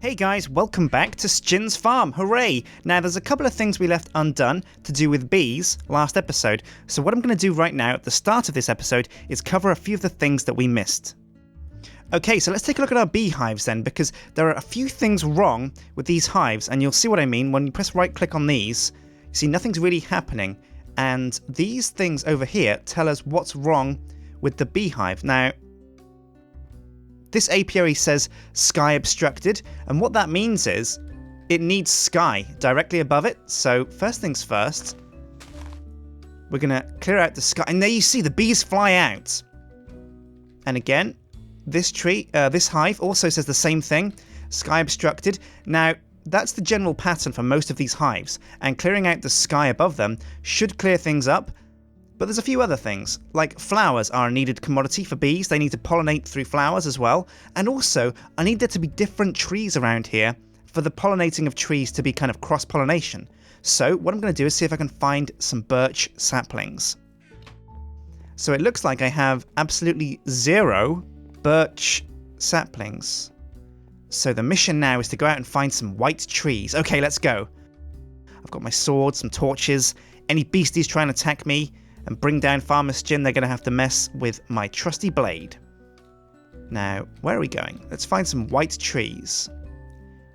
Hey guys, welcome back to Sjin's farm, hooray! Now there's a couple of things we left undone to do with bees last episode, so what I'm going to do right now at the start of this episode is cover a few of the things that we missed. Okay, so let's take a look at our beehives then, because there are a few things wrong with these hives, and you'll see what I mean when you press right click on these. You see nothing's really happening, and these things over here tell us what's wrong with the beehive. Now, this apiary says sky obstructed, and what that means is it needs sky directly above it. So first things first, we're going to clear out the sky, and there you see the bees fly out. And again, this hive also says the same thing, sky obstructed. Now, that's the general pattern for most of these hives, and clearing out the sky above them should clear things up. But there's a few other things, like flowers are a needed commodity for bees. They need to pollinate through flowers as well. And also, I need there to be different trees around here for the pollinating of trees to be kind of cross-pollination. So what I'm going to do is see if I can find some birch saplings. So it looks like I have absolutely 0 birch saplings. So the mission now is to go out and find some white trees. Okay, let's go. I've got my sword, some torches. Any beasties trying to attack me and bring down Farmer Sjin, they're going to have to mess with my trusty blade. Now, where are we going? Let's find some white trees.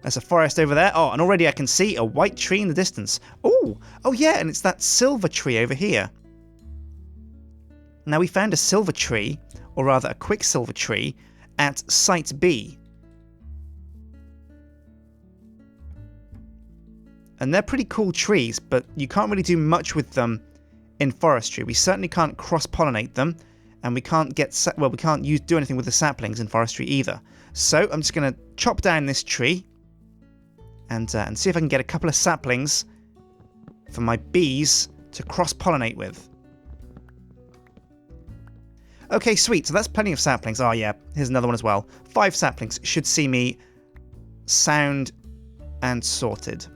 There's a forest over there. Oh, and already I can see a white tree in the distance. Oh yeah, and it's that silver tree over here. Now, we found a silver tree, or rather a quicksilver tree, at Site B. And they're pretty cool trees, but you can't really do much with them in forestry. We certainly can't cross-pollinate them, and we can't do anything with the saplings in forestry either. So I'm just going to chop down this tree and see if I can get a couple of saplings for my bees to cross-pollinate with. Okay, sweet. So that's plenty of saplings. Oh yeah, here's another one as well. 5 saplings should see me sound and sorted.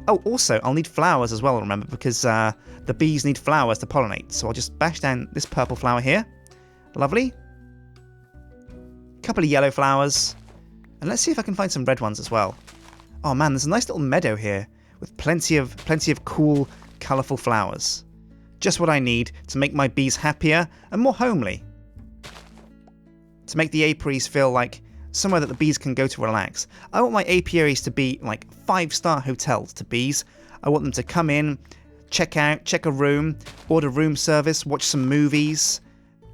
Oh, also, I'll need flowers as well, remember, because the bees need flowers to pollinate. So I'll just bash down this purple flower here. Lovely. A couple of yellow flowers. And let's see if I can find some red ones as well. Oh man, there's a nice little meadow here with plenty of cool, colourful flowers. Just what I need to make my bees happier and more homely. To make the apiaries feel like somewhere that the bees can go to relax. I want my apiaries to be like 5-star hotels to bees. I want them to come in, check a room, order room service, watch some movies,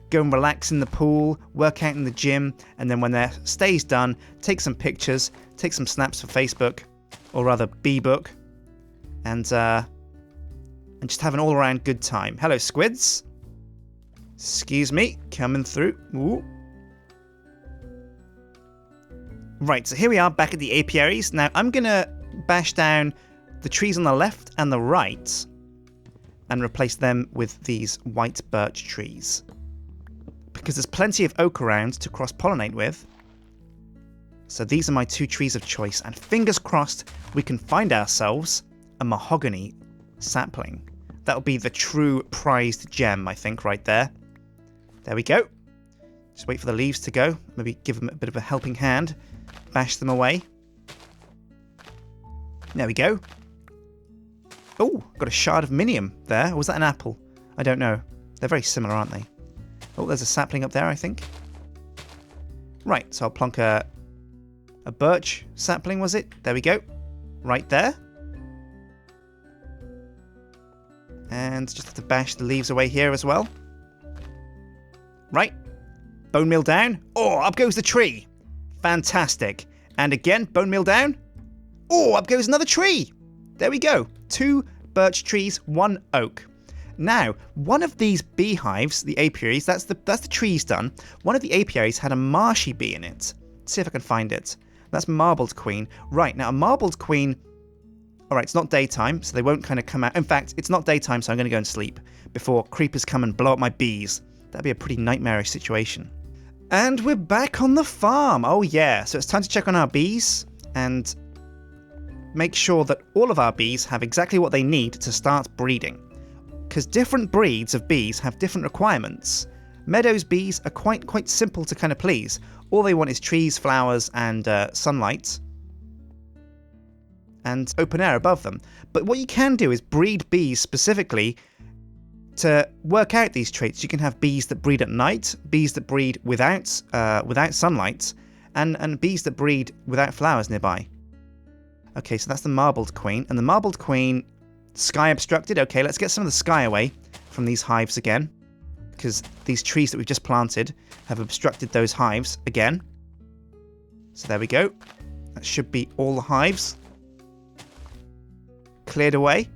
go and relax in the pool, work out in the gym, and then when their stay's done, take some pictures, take some snaps for Facebook, or rather Bee-book, and just have an all-around good time. Hello, squids. Excuse me, coming through. Ooh. Right, so here we are back at the apiaries. Now, I'm going to bash down the trees on the left and the right and replace them with these white birch trees. Because there's plenty of oak around to cross-pollinate with. So these are my 2 trees of choice. And fingers crossed, we can find ourselves a mahogany sapling. That'll be the true prized gem, I think, right there. There we go. Just wait for the leaves to go. Maybe give them a bit of a helping hand. Bash them away. There we go. Oh, got a shard of minium there. Or was that an apple? I don't know. They're very similar, aren't they? Oh, there's a sapling up there, I think. Right, so I'll plonk a birch sapling, was it? There we go. Right there. And just have to bash the leaves away here as well. Right. Bone meal down. Oh, up goes the tree. Fantastic. And again, bone meal down. Oh, up goes another tree. There we go. 2 birch trees, 1 oak. Now, one of these beehives, the apiaries, that's the trees done. One of the apiaries had a marshy bee in it. Let's see if I can find it. That's marbled queen. Right, now a marbled queen... Alright, it's not daytime, so they won't kind of come out. In fact, it's not daytime, so I'm going to go and sleep before creepers come and blow up my bees. That'd be a pretty nightmarish situation. And we're back on the farm. Oh yeah, so it's time to check on our bees and make sure that all of our bees have exactly what they need to start breeding. Because different breeds of bees have different requirements. Meadows bees are quite simple to kind of please. All they want is trees, flowers, and sunlight. and open air above them. But what you can do is breed bees specifically to work out these traits. You can have bees that breed at night, bees that breed without sunlight, and bees that breed without flowers nearby. Okay, so that's the marbled queen. And the marbled queen, sky obstructed. Okay, let's get some of the sky away from these hives again, because these trees that we've just planted have obstructed those hives again. So there we go. That should be all the hives cleared away.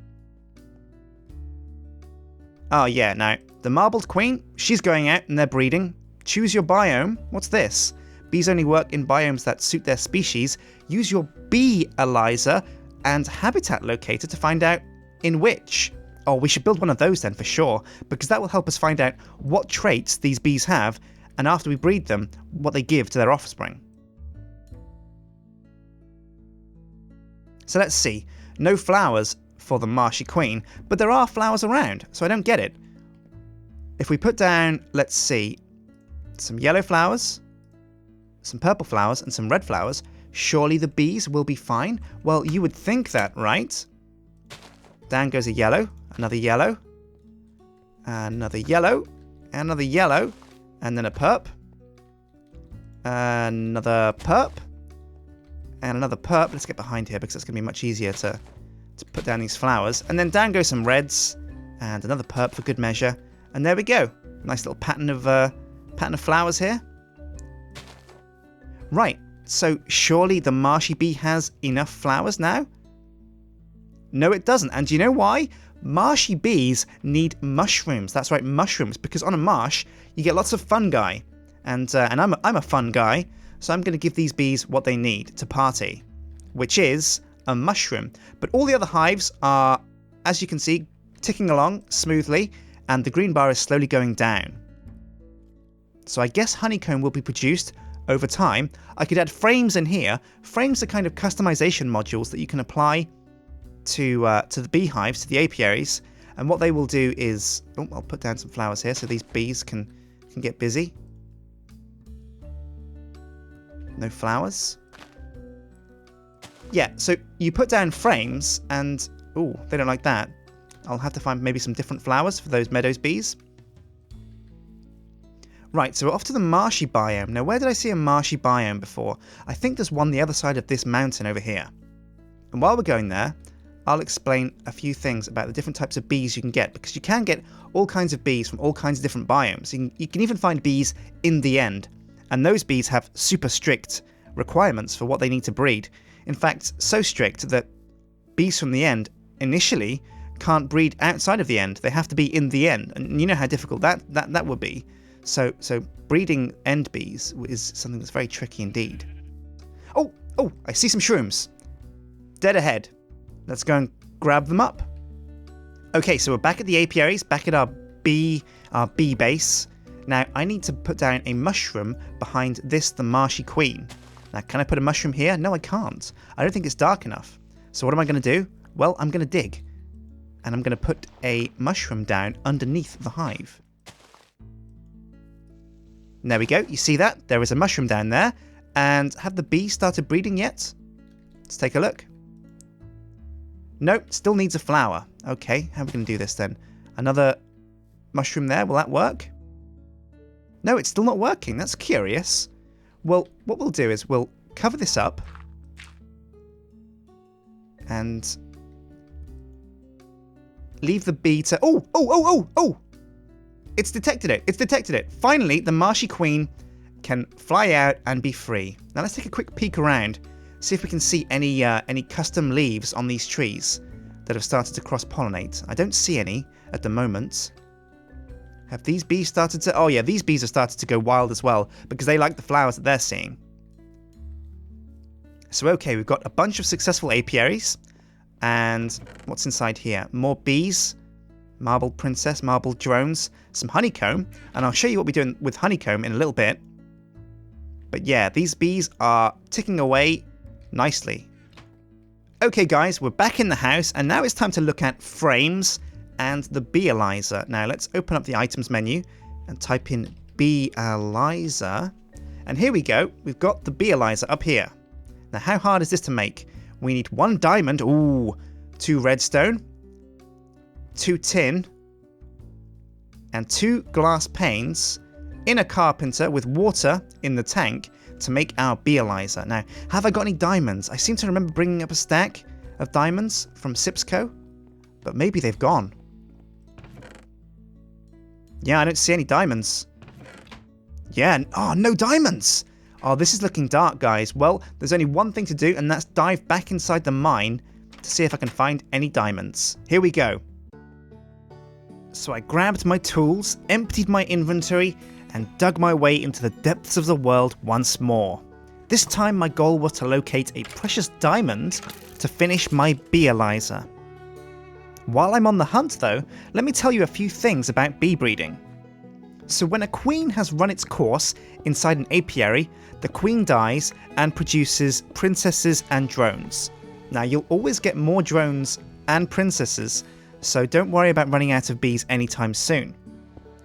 Oh yeah, now, the marbled queen, she's going out and they're breeding. Choose your biome. What's this? Bees only work in biomes that suit their species. Use your beealyzer and habitat locator to find out in which. Oh, we should build one of those then for sure, because that will help us find out what traits these bees have, and after we breed them, what they give to their offspring. So let's see. No flowers for the marshy queen, but there are flowers around, so I don't get it. If we put down, let's see, some yellow flowers, some purple flowers, and some red flowers, surely the bees will be fine? Well, you would think that, right? Down goes a yellow, another yellow, another yellow, another yellow, and then a perp, another perp, and another perp. Let's get behind here because it's going to be much easier to put down these flowers. And then down go some reds, and another perp for good measure. And there we go. Nice little pattern of flowers here. Right, so surely the marshy bee has enough flowers now? No, it doesn't. And do you know why? Marshy bees need mushrooms. That's right, mushrooms, because on a marsh you get lots of fungi, and I'm a fun guy, so I'm going to give these bees what they need to party, which is a mushroom. But all the other hives are, as you can see, ticking along smoothly, and the green bar is slowly going down. So I guess honeycomb will be produced over time. I could add frames in here. Frames are kind of customization modules that you can apply to the beehives, to the apiaries, and what they will do is, oh, I'll put down some flowers here so these bees can get busy. No flowers. Yeah, so you put down frames, and oh, they don't like that. I'll have to find maybe some different flowers for those meadows bees. Right, so we're off to the marshy biome. Now, where did I see a marshy biome before? I think there's one the other side of this mountain over here. And while we're going there, I'll explain a few things about the different types of bees you can get, because you can get all kinds of bees from all kinds of different biomes. You can even find bees in the end, and those bees have super strict requirements for what they need to breed. In fact, so strict that bees from the end initially can't breed outside of the end. They have to be in the end, and you know how difficult that would be. So breeding end bees is something that's very tricky indeed. Oh, I see some shrooms. Dead ahead. Let's go and grab them up. Okay, so we're back at the apiaries, back at our bee base. Now, I need to put down a mushroom behind this, the marshy queen. Now, can I put a mushroom here? No, I can't. I don't think it's dark enough. So what am I going to do? Well, I'm going to dig. And I'm going to put a mushroom down underneath the hive. There we go. You see that? There is a mushroom down there. And have the bees started breeding yet? Let's take a look. Nope, still needs a flower. Okay, how are we going to do this then? Another mushroom there. Will that work? No, it's still not working. That's curious. Well, what we'll do is we'll cover this up. And leave the bee to... Oh! It's detected it. It's detected it. Finally, the marshy queen can fly out and be free. Now let's take a quick peek around. See if we can see any custom leaves on these trees that have started to cross-pollinate. I don't see any at the moment. Have these bees started to... Oh yeah, these bees have started to go wild as well, because they like the flowers that they're seeing. So okay, we've got a bunch of successful apiaries. And what's inside here? More bees, marbled princess, marbled drones, some honeycomb. And I'll show you what we're doing with honeycomb in a little bit. But yeah, these bees are ticking away nicely. Okay guys, we're back in the house, and now it's time to look at frames and the beealyzer. Now let's open up the items menu and type in beealyzer. And here we go, we've got the beealyzer up here. Now how hard is this to make? We need 1 diamond. Ooh, 2 redstone, 2 tin, and 2 glass panes in a carpenter with water in the tank to make our beealyzer. Now, have I got any diamonds? I seem to remember bringing up a stack of diamonds from Sipsco, but maybe they've gone. Yeah, I don't see any diamonds. Yeah, oh, no diamonds! Oh, this is looking dark, guys. Well, there's only one thing to do, and that's dive back inside the mine to see if I can find any diamonds. Here we go. So I grabbed my tools, emptied my inventory, and dug my way into the depths of the world once more. This time my goal was to locate a precious diamond to finish my beealyzer. While I'm on the hunt though, let me tell you a few things about bee breeding. So when a queen has run its course inside an apiary, the queen dies and produces princesses and drones. Now you'll always get more drones and princesses, so don't worry about running out of bees anytime soon.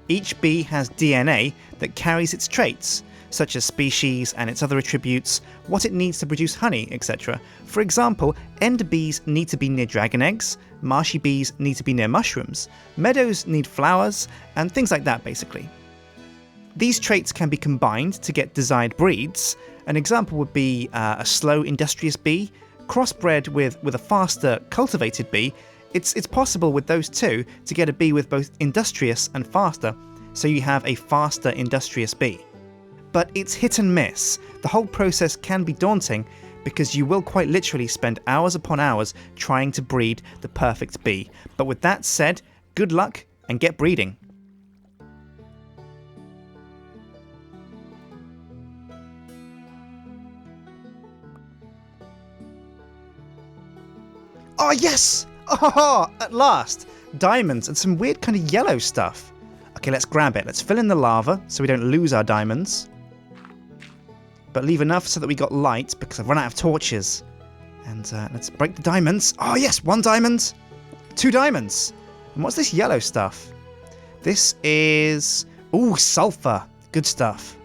Each bee has DNA that carries its traits, such as species and its other attributes, what it needs to produce honey, etc. For example, ender bees need to be near dragon eggs, marshy bees need to be near mushrooms, meadows need flowers, and things like that basically. These traits can be combined to get desired breeds. An example would be a slow industrious bee, crossbred with a faster cultivated bee. It's possible with those two to get a bee with both industrious and faster, so you have a faster industrious bee. But it's hit and miss. The whole process can be daunting because you will quite literally spend hours upon hours trying to breed the perfect bee. But with that said, good luck and get breeding. Oh yes! Oh, at last! Diamonds and some weird kind of yellow stuff. Okay, let's grab it. Let's fill in the lava so we don't lose our diamonds. But leave enough so that we got light because I've run out of torches. And let's break the diamonds. Oh yes, 1 diamond. 2 diamonds. And what's this yellow stuff? This is... ooh, sulfur. Good stuff.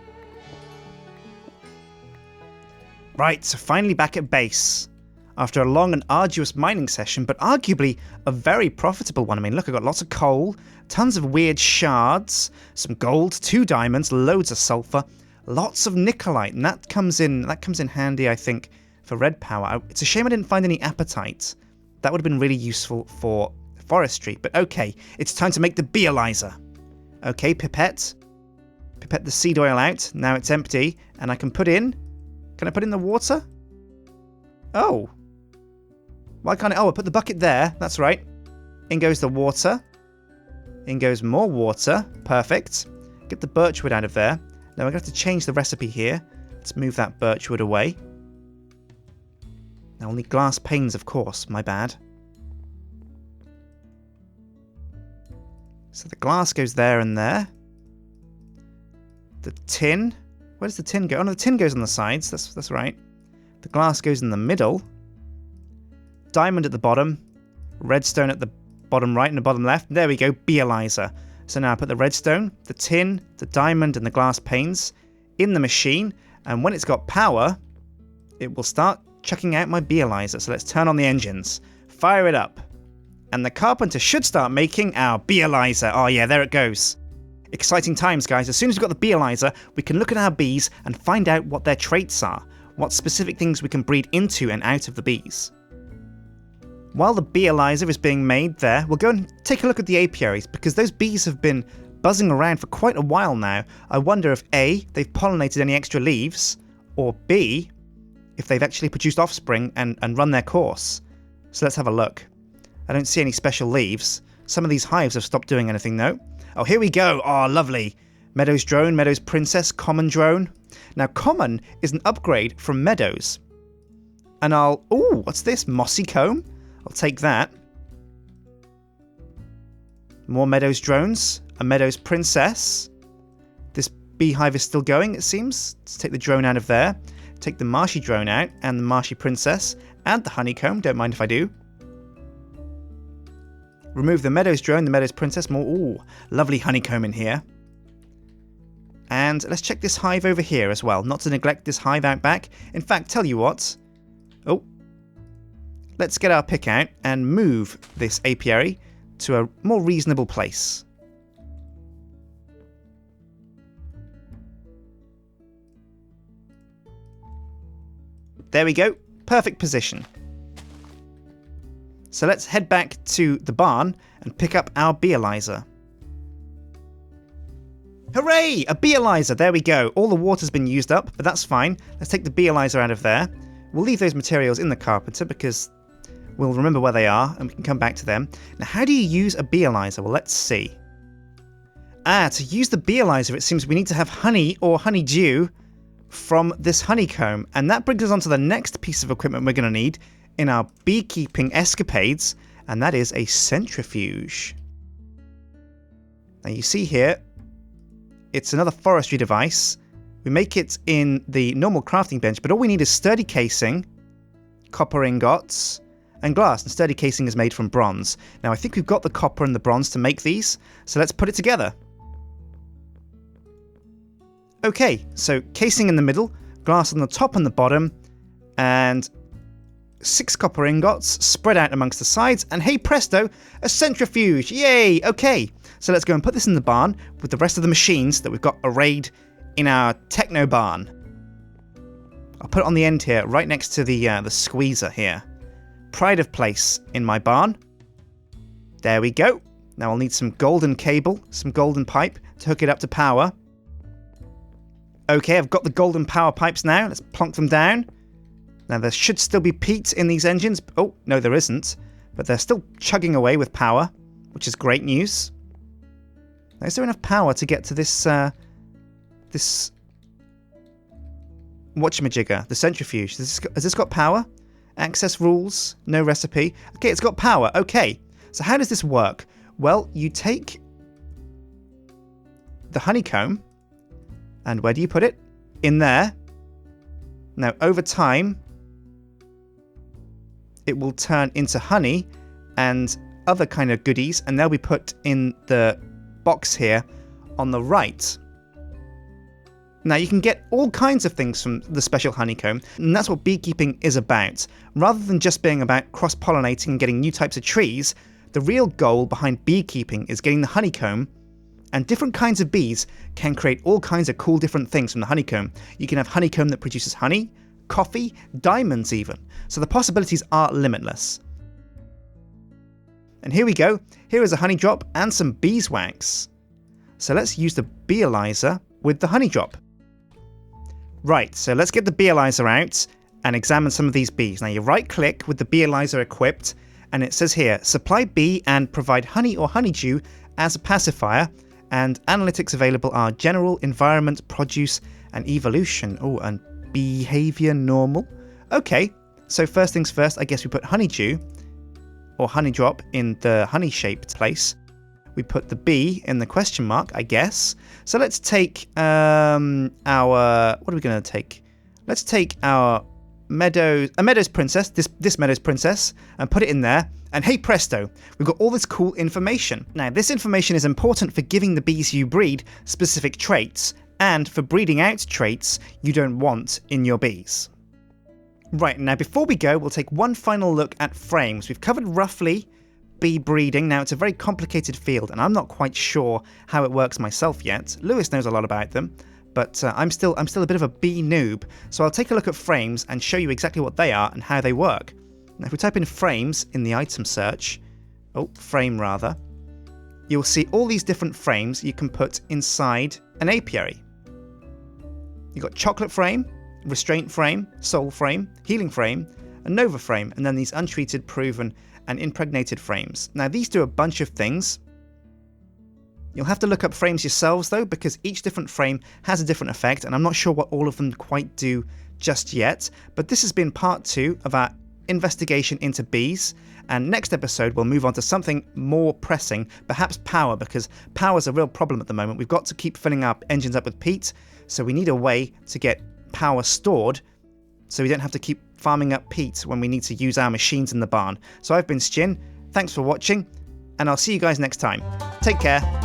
Right, so finally back at base. After a long and arduous mining session, but arguably a very profitable one. I mean, look, I've got lots of coal, tons of weird shards, some gold, 2 diamonds, loads of sulfur, lots of nickelite, and that comes in handy, I think, for red power. It's a shame I didn't find any apatite. That would have been really useful for forestry. But okay, it's time to make the beealyzer. Okay, pipette the seed oil out. Now it's empty, and I can put in... can I put in the water? Oh. Why can't I... oh, I put the bucket there. That's right. In goes the water. In goes more water. Perfect. Get the birchwood out of there. Now we're going to have to change the recipe here. Let's move that birchwood away. Now we'll need glass panes, of course. My bad. So the glass goes there and there. The tin. Where does the tin go? Oh no, the tin goes on the sides. That's right. The glass goes in the middle. Diamond at the bottom. Redstone at the bottom right and the bottom left. There we go. Beealyzer. So now I put the redstone, the tin, the diamond and the glass panes in the machine. And when it's got power, it will start chucking out my beealyzer. So let's turn on the engines. Fire it up. And the carpenter should start making our beealyzer. Oh yeah, there it goes. Exciting times, guys. As soon as we've got the beealyzer, we can look at our bees and find out what their traits are. What specific things we can breed into and out of the bees. While the beealyzer is being made there, we'll go and take a look at the apiaries, because those bees have been buzzing around for quite a while now. I wonder if A, they've pollinated any extra leaves, or B, if they've actually produced offspring and run their course. So let's have a look. I don't see any special leaves. Some of these hives have stopped doing anything though. Oh, here we go. Oh, lovely. Meadows drone, Meadows princess, common drone. Now, common is an upgrade from Meadows. And ooh, what's this? Mossy comb? I'll take that. More Meadows drones. A Meadows princess. This beehive is still going, it seems. Let's take the drone out of there. Take the marshy drone out, and the marshy princess, and the honeycomb. Don't mind if I do. Remove the Meadows drone, the Meadows princess. More, ooh, lovely honeycomb in here. And let's check this hive over here as well. Not to neglect this hive out back. In fact, tell you what. Oh, let's get our pick out and move this apiary to a more reasonable place. There we go, perfect position. So let's head back to the barn and pick up our beealyzer. Hooray! A beealyzer, there we go. All the water's been used up, but that's fine. Let's take the beealyzer out of there. We'll leave those materials in the carpenter because we'll remember where they are and we can come back to them. Now, how do you use a beealyzer? Well, let's see. To use the beealyzer, it seems we need to have honey or honeydew from this honeycomb. And that brings us on to the next piece of equipment we're going to need in our beekeeping escapades, and that is a centrifuge. Now you see here, it's another forestry device. We make it in the normal crafting bench, but all we need is sturdy casing, copper ingots, and glass. And sturdy casing is made from bronze. Now I think we've got the copper and the bronze to make these, so let's put it together. Okay, so casing in the middle, glass on the top and the bottom, and 6 copper ingots spread out amongst the sides, and hey presto, a centrifuge! Yay! Okay, so let's go and put this in the barn with the rest of the machines that we've got arrayed in our techno barn. I'll put it on the end here, right next to the squeezer here. Pride of place in my barn. There we go. Now I'll need some golden cable, some golden pipe to hook it up to power. Okay, I've got the golden power pipes now. Let's plonk them down. Now there should still be peat in these engines. Oh, no there isn't. But they're still chugging away with power, which is great news. Now, is there enough power to get to this whatchamajigger, the centrifuge? Has this got power? Access rules, no recipe. Okay, it's got power. Okay, so how does this work? Well, you take the honeycomb, and where do you put it? In there. Now, over time, it will turn into honey and other kind of goodies, and they'll be put in the box here on the right. Now, you can get all kinds of things from the special honeycomb, and that's what beekeeping is about. Rather than just being about cross-pollinating and getting new types of trees, the real goal behind beekeeping is getting the honeycomb, and different kinds of bees can create all kinds of cool different things from the honeycomb. You can have honeycomb that produces honey, coffee, diamonds even. So the possibilities are limitless. And here we go. Here is a honey drop and some beeswax. So let's use the beealyzer with the honey drop. Right, so let's get the beealyzer out and examine some of these bees. Now you right click with the beealyzer equipped, and it says here, supply bee and provide honey or honeydew as a pacifier, and analytics available are general, environment, produce, and evolution. Oh, and behavior normal. Okay, so first things first, I guess we put honeydew or honey drop in the honey shaped place. We put the bee in the question mark, I guess. So let's take what are we going to take? Let's take our meadows princess, this meadows princess, and put it in there. And hey presto, we've got all this cool information. Now, this information is important for giving the bees you breed specific traits, and for breeding out traits you don't want in your bees. Right, now before we go, we'll take one final look at frames. We've covered roughly bee breeding. Now, it's a very complicated field, and I'm not quite sure how it works myself yet. Lewis knows a lot about them, but I'm still a bit of a bee noob. So I'll take a look at frames and show you exactly what they are and how they work. Now, if we type in frames in the item search, frame rather, you'll see all these different frames you can put inside an apiary. You've got chocolate frame, restraint frame, soul frame, healing frame, a nova frame, and then these untreated, proven, and impregnated frames. Now, these do a bunch of things. You'll have to look up frames yourselves though, because each different frame has a different effect, and I'm not sure what all of them quite do just yet. But this has been part 2 of our investigation into bees, and next episode we'll move on to something more pressing, perhaps power, because power's a real problem at the moment. We've got to keep filling our engines up with peat, so we need a way to get power stored so we don't have to keep farming up peat when we need to use our machines in the barn. So I've been Sjin, thanks for watching, and I'll see you guys next time. Take care.